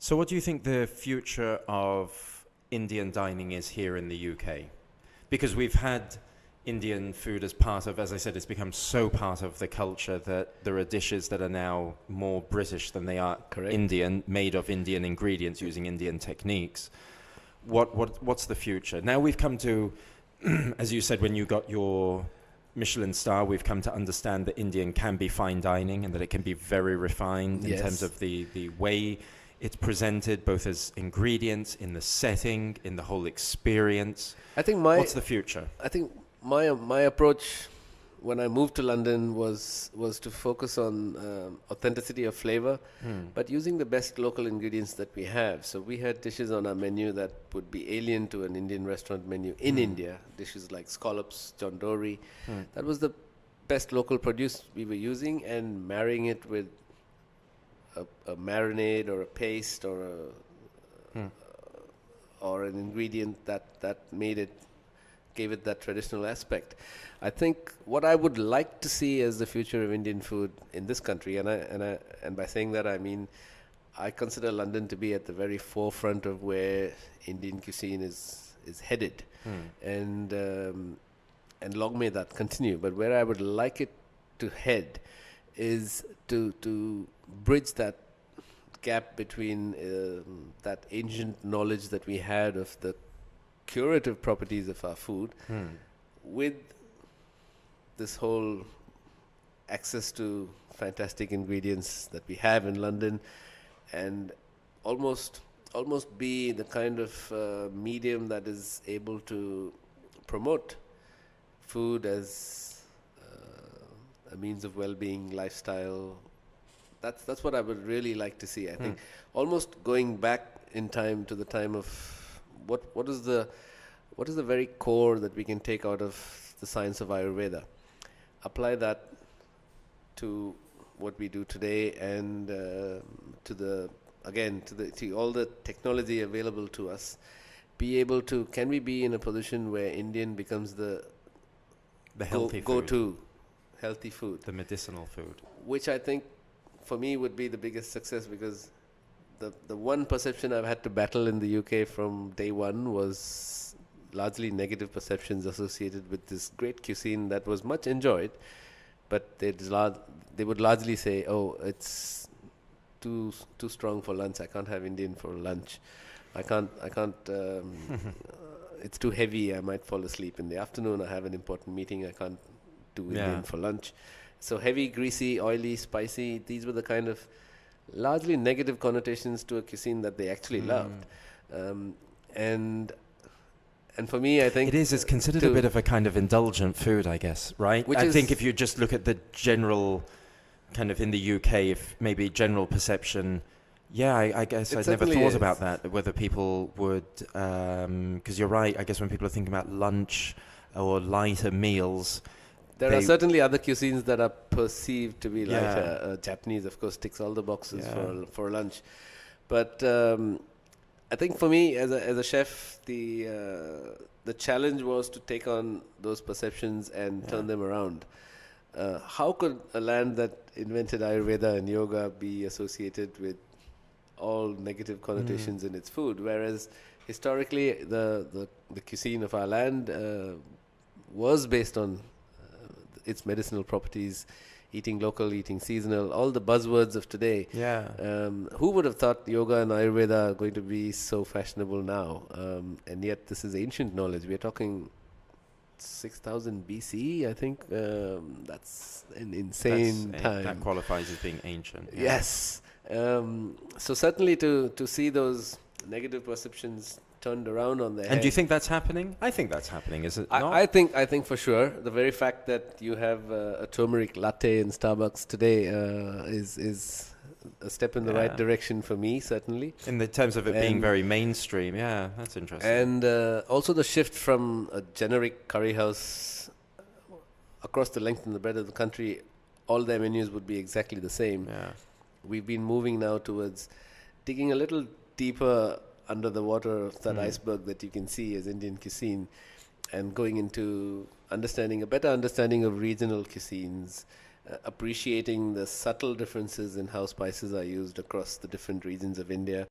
So what do you think the future of Indian dining is here in the UK? Because we've had Indian food as part of, as I said, it's become so part of the culture that there are dishes that are now more British than they are Correct. Indian, made of Indian ingredients using Indian techniques. What's the future? Now we've come to, as you said, when you got your Michelin star, we've come to understand that Indian can be fine dining and that it can be very refined in terms of the way it's presented, both as ingredients, in the setting, in the whole experience. What's the future? I think my approach when I moved to London was to focus on authenticity of flavor, but using the best local ingredients that we have. So we had dishes on our menu that would be alien to an Indian restaurant menu in India, dishes like scallops, jandori. That was the best local produce we were using, and marrying it with a marinade or a paste or an ingredient that gave it that traditional aspect. I think what I would like to see as the future of Indian food in this country, and by saying that I mean I consider London to be at the very forefront of where Indian cuisine is headed, and long may that continue. But where I would like it to head is to bridge that gap between that ancient knowledge that we had of the curative properties of our food with this whole access to fantastic ingredients that we have in London, and almost be the kind of medium that is able to promote food as a means of well-being, lifestyle. That's what I would really like to see. I think almost going back in time to the time of what is the very core that we can take out of the science of Ayurveda, apply that to what we do today, and to all the technology available to us. Can we be in a position where Indian becomes the healthy go-to healthy food, the medicinal food, which I think for me would be the biggest success, because the one perception I've had to battle in the UK from day one was largely negative perceptions associated with this great cuisine that was much enjoyed, but they would largely say, "Oh, it's too strong for lunch. I can't have Indian for lunch. I can't. It's too heavy. I might fall asleep in the afternoon. I have an important meeting. I can't do Indian for lunch." So heavy, greasy, oily, spicy. These were the kind of largely negative connotations to a cuisine that they actually loved, and for me, I think it's considered a bit of a kind of indulgent food, I guess, right? I think if you just look at the general kind of in the UK, if maybe general perception, I guess I'd never thought about that, whether people would, because you're right, I guess when people are thinking about lunch or lighter meals, there are certainly other cuisines that are perceived to be lighter. Japanese, of course, ticks all the boxes for lunch. But I think for me, as a chef, the challenge was to take on those perceptions and turn them around. How could a land that invented Ayurveda and yoga be associated with all negative connotations in its food? Whereas historically, the cuisine of our land was based on its medicinal properties, eating local, eating seasonal, all the buzzwords of today. Who would have thought yoga and Ayurveda are going to be so fashionable now? And yet this is ancient knowledge. We are talking 6,000 BC, I think. That's an insane time. That qualifies as being ancient. Yes. So certainly to see those negative perceptions turned around on their head. And do you think that's happening? I think that's happening, is it not? I think for sure. The very fact that you have a turmeric latte in Starbucks today is a step in the right direction for me, certainly. In the terms of it being very mainstream, that's interesting. And also the shift from a generic curry house across the length and the breadth of the country, all their menus would be exactly the same. We've been moving now towards digging a little deeper under the water of that iceberg that you can see as Indian cuisine, and going into a better understanding of regional cuisines, appreciating the subtle differences in how spices are used across the different regions of India,